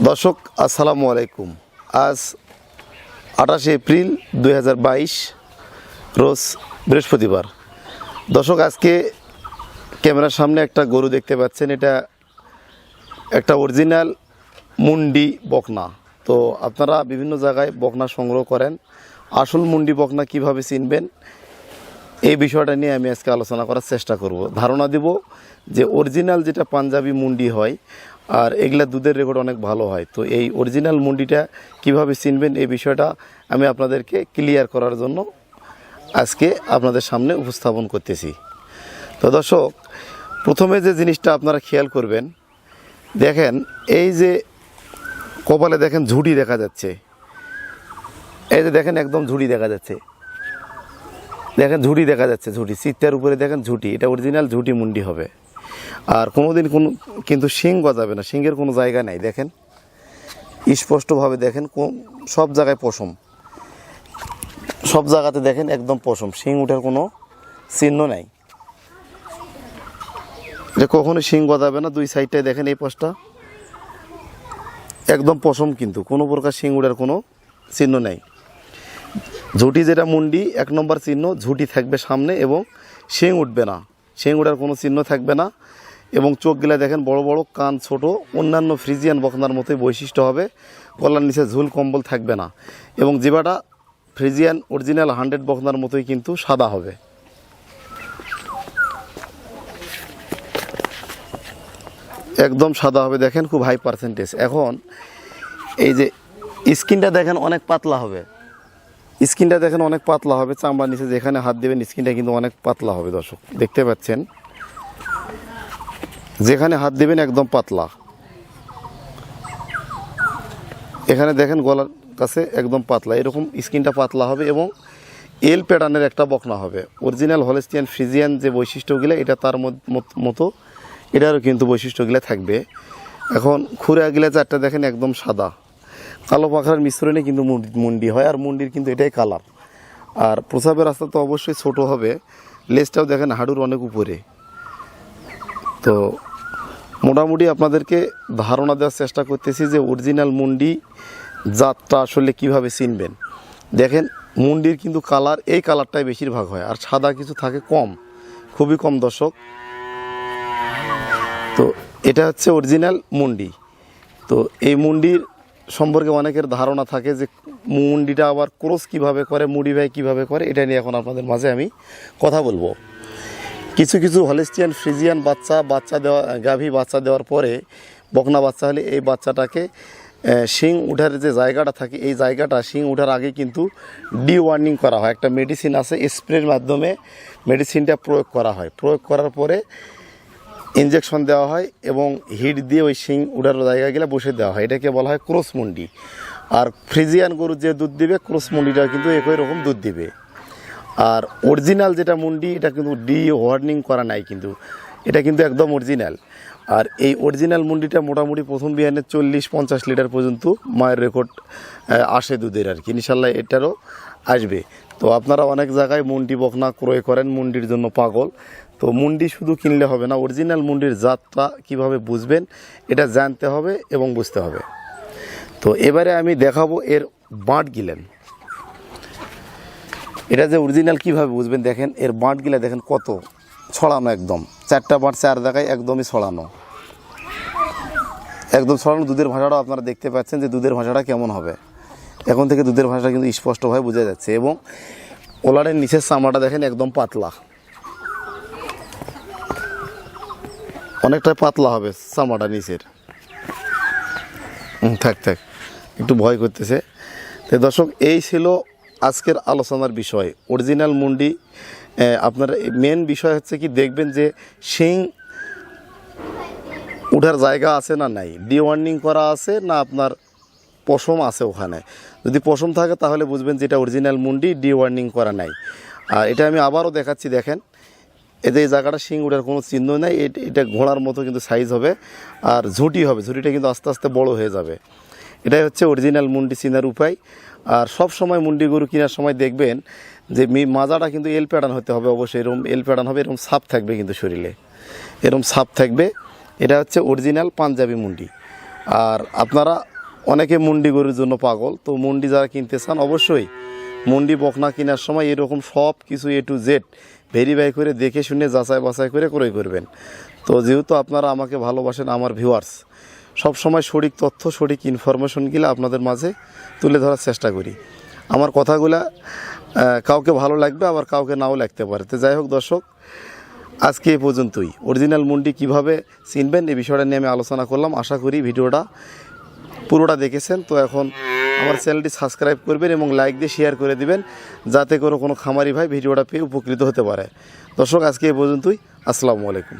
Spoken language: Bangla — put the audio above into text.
दर्शक আসসালামু আলাইকুম। आज 28 एप्रिल 2022 रोज बृहस्पतिवार। दर्शक आज के कैमरार सामने एक गरु देखते पाচ্ছেন, এটা একটা অরিজিনাল মুন্ডি বকনা। তো আপনারা বিভিন্ন জায়গায় বকনা সংগ্রহ করেন, আসল মুন্ডি বকনা কিভাবে চিনবেন এই বিষয়টা নিয়ে আমি আজকে আলোচনা করার চেষ্টা করব। ধারণা দেব যে অরিজিনাল যেটা পাঞ্জাবি মুন্ডি হয় আর এগুলা দুধের রেকর্ড অনেক ভালো হয়, তো এই অরিজিনাল মুন্ডিটা কিভাবে চিনবেন এই বিষয়টা আমি আপনাদেরকে ক্লিয়ার করার জন্য আজকে আপনাদের সামনে উপস্থাপন করতেছি। তো দর্শক, প্রথমে যে জিনিসটা আপনারা খেয়াল করবেন, দেখেন এই যে কপালে দেখেন ঝুঁটি দেখা যাচ্ছে, এই যে দেখেন একদম ঝুঁটি দেখা যাচ্ছে, দেখেন ঝুঁটি দেখা যাচ্ছে, ঝুঁটি চিত্তার উপরে দেখেন ঝুঁটি, এটা অরিজিনাল ঝুঁটি মুন্ডি হবে। আর কোনোদিন কিন্তু শিং গজাবে না, শিংয়ের কোনো জায়গা নাই, দেখেন স্পষ্টভাবে দেখেন সব জায়গায় পশম, সব জায়গাতে দেখেন একদম পশম, শিং উঠার কোনো চিহ্ন নাই, যে কখনো শিং গজাবে না। দুই সাইডটায় দেখেন এই পাশটা একদম পশম, কিন্তু কোনো প্রকার শিং উঠার কোনো চিহ্ন নাই। ঝুঁটি যেটা মুন্ডি এক নম্বর চিহ্ন, ঝুঁটি থাকবে সামনে এবং শিং উঠবে না, শিং উঠার কোনো চিহ্ন থাকবে না। এবং চোখগুলা দেখেন বড় বড়, কান ছোট, অন্যান্য ফ্রিজিয়ান বকনার মতোই বৈশিষ্ট্য হবে, গলার নিচে ঝুল কম্বল থাকবে না এবং জিবাটা ফ্রিজিয়ান অরিজিনাল 100 বকনার মতোই কিন্তু সাদা হবে। একদম সাদা হবে, দেখেন খুব হাই পার্সেন্টেজ। এখন এই যে স্কিনটা দেখেন অনেক পাতলা হবে, স্কিনটা দেখেন অনেক পাতলা হবে, চামড়ার নিচে যেখানে হাত দেবেন স্কিনটা কিন্তু অনেক পাতলা হবে। দর্শক দেখতে পাচ্ছেন, যেখানে হাত দেবেন একদম পাতলা, এখানে দেখেন গলার কাছে একদম পাতলা, এরকম স্কিনটা পাতলা হবে এবং এল প্যাটার্নের একটা বকনা হবে। অরিজিনাল হলস্টিয়ান ফ্রিজিয়ান যে বৈশিষ্ট্যগুলো এটা তার মতো এটারও কিন্তু বৈশিষ্ট্যগুলো থাকবে। এখন খুঁড়াগুলা চারটা দেখেন একদম সাদা, কালো পাখার মিশ্রণে কিন্তু মুন্ডি হয়, আর মুন্ডির কিন্তু এটাই কালার। আর প্রসাবের রাস্তা তো অবশ্যই ছোট হবে, লেজটাও দেখেন হাঁটুর অনেক উপরে। তো মোটামুটি আপনাদেরকে ধারণা দেওয়ার চেষ্টা করতেছি যে অরিজিনাল মুন্ডি জাতটা আসলে কিভাবে চিনবেন। দেখেন মুন্ডির কিন্তু কালার, এই কালারটাই বেশিরভাগ হয়, আর সাদা কিছু থাকে কম, খুবই কম দর্শক। তো এটা হচ্ছে অরিজিনাল মুন্ডি। তো এই মুন্ডির সম্পর্কে অনেকের ধারণা থাকে যে মুন্ডিটা আবার ক্রস কিভাবে করে, মডিফাই কিভাবে করে, এটা নিয়ে এখন আপনাদের মাঝে আমি কথা বলবো। কিছু কিছু হলস্টিয়ান ফ্রিজিয়ান বাচ্চা দেওয়া গাভী বাচ্চা দেওয়ার পরে বকনা বাচ্চা হলে এই বাচ্চাটাকে শিং উঠার যে জায়গাটা থাকে, এই জায়গাটা শিং উঠার আগে কিন্তু ডিওয়ার্নিং করা হয়, একটা মেডিসিন আছে, স্প্রের মাধ্যমে মেডিসিনটা প্রয়োগ করা হয়, প্রয়োগ করার পরে ইনজেকশন দেওয়া হয় এবং হিট দিয়ে ওই শিং উঠার জায়গাগুলো বসে দেওয়া হয়, এটাকে বলা হয় ক্রস মুন্ডি। আর ফ্রিজিয়ান গরু যে দুধ দিবে, ক্রস মুন্ডিটা কিন্তু একই রকম দুধ দিবে। আর অরিজিনাল যেটা মুন্ডি এটা কিন্তু ওয়ার্নিং করা নাই, কিন্তু এটা কিন্তু একদম অরিজিনাল। আর এই অরিজিনাল মুন্ডিটা মোটামুটি প্রথম বিয়ানে 40-50 লিটার পর্যন্ত মায়ের রেকর্ড আসে দুধের, আর কি ইনশাল্লাহ এটারও আসবে। তো আপনারা অনেক জায়গায় মুন্ডি বকনা ক্রয় করেন, মুন্ডির জন্য পাগল। তো মুন্ডি শুধু কিনলে হবে না, অরিজিনাল মুন্ডির জাতটা কিভাবে বুঝবেন এটা জানতে হবে এবং বুঝতে হবে। তো এবারে আমি দেখাবো এর বাঁট গিলেন, এটা যে অরিজিনাল কিভাবে বুঝবেন। দেখেন এর বাঁটগুলা দেখেন কত ছড়ানো, একদম চারটা বাঁট চার জায়গায় একদমই ছড়ানো, একদম ছড়ানো। দুধের ভাষাটাও আপনারা দেখতে পাচ্ছেন যে দুধের ভাষাটা কেমন হবে, এখন থেকে দুধের ভাষাটা কিন্তু স্পষ্টভাবে বোঝা যাচ্ছে। এবং ওলারের নিচের চামড়াটা দেখেন একদম পাতলা, অনেকটাই পাতলা হবে চামড়াটা নিচের। থাক একটু ভয় করতেছে। তো দর্শক, এই ছিল আজকের আলোচনার বিষয় অরিজিনাল মুন্ডি। আপনার মেন বিষয় হচ্ছে কি, দেখবেন যে শিং উঠার জায়গা আছে না নাই, ডিওয়ার্নিং করা আছে না আপনার পশম আছে ওখানে। যদি পশম থাকে তাহলে বুঝবেন যে এটা অরিজিনাল মুন্ডি, ডিওয়ার্নিং করা নাই। আর এটা আমি আবারও দেখাচ্ছি, দেখেন এতে এই জায়গাটা শিং উঠার কোনো চিহ্ন নেই, এটা ঘোড়ার মতো কিন্তু সাইজ হবে আর ঝুঁটি হবে, ঝুঁটিটা কিন্তু আস্তে আস্তে বড় হয়ে যাবে। এটাই হচ্ছে অরিজিনাল মুন্ডি চিনার উপায়। আর সব সময় মুন্ডি গরু কেনার সময় দেখবেন যে মাজাটা কিন্তু এল প্যাটার্ন হতে হবে, অবশ্যই এরকম এল প্যাটার্ন হবে, এরকম ছাপ থাকবে কিন্তু শরীরে, এরকম ছাপ থাকবে। এটা হচ্ছে অরিজিনাল পাঞ্জাবি মুন্ডি। আর আপনারা অনেকে মুন্ডি গরুর জন্য পাগল, তো মুন্ডি যারা কিনতে চান অবশ্যই মুন্ডি বকনা কেনার সময় এরকম সব কিছু A to Z ভেরিফাই করে দেখে শুনে যাচাই বাছাই করে ক্রয় করবেন। তো যেহেতু আপনারা আমাকে ভালোবাসেন, আমার ভিউয়ার্স, সব সময় সঠিক তথ্য সঠিক ইনফরমেশনগুলো আপনাদের মাঝে তুলে ধরার চেষ্টা করি। আমার কথাগুলা কাউকে ভালো লাগবে, আবার কাউকে নাও লাগতে পারে। তো যাই হোক দর্শক, আজকে এই পর্যন্তই। অরিজিনাল মুন্ডি কিভাবে চিনবেন এই বিষয়টা নিয়ে আমি আলোচনা করলাম। আশা করি ভিডিওটা পুরোটা দেখেছেন। তো এখন আমার চ্যানেলটি সাবস্ক্রাইব করবেন এবং লাইক দিয়ে শেয়ার করে দিবেন, যাতে করে কোনো খামারি ভাই ভিডিওটা পেয়ে উপকৃত হতে পারে। দর্শক, আজকে এই পর্যন্তই। আসসালামু আলাইকুম।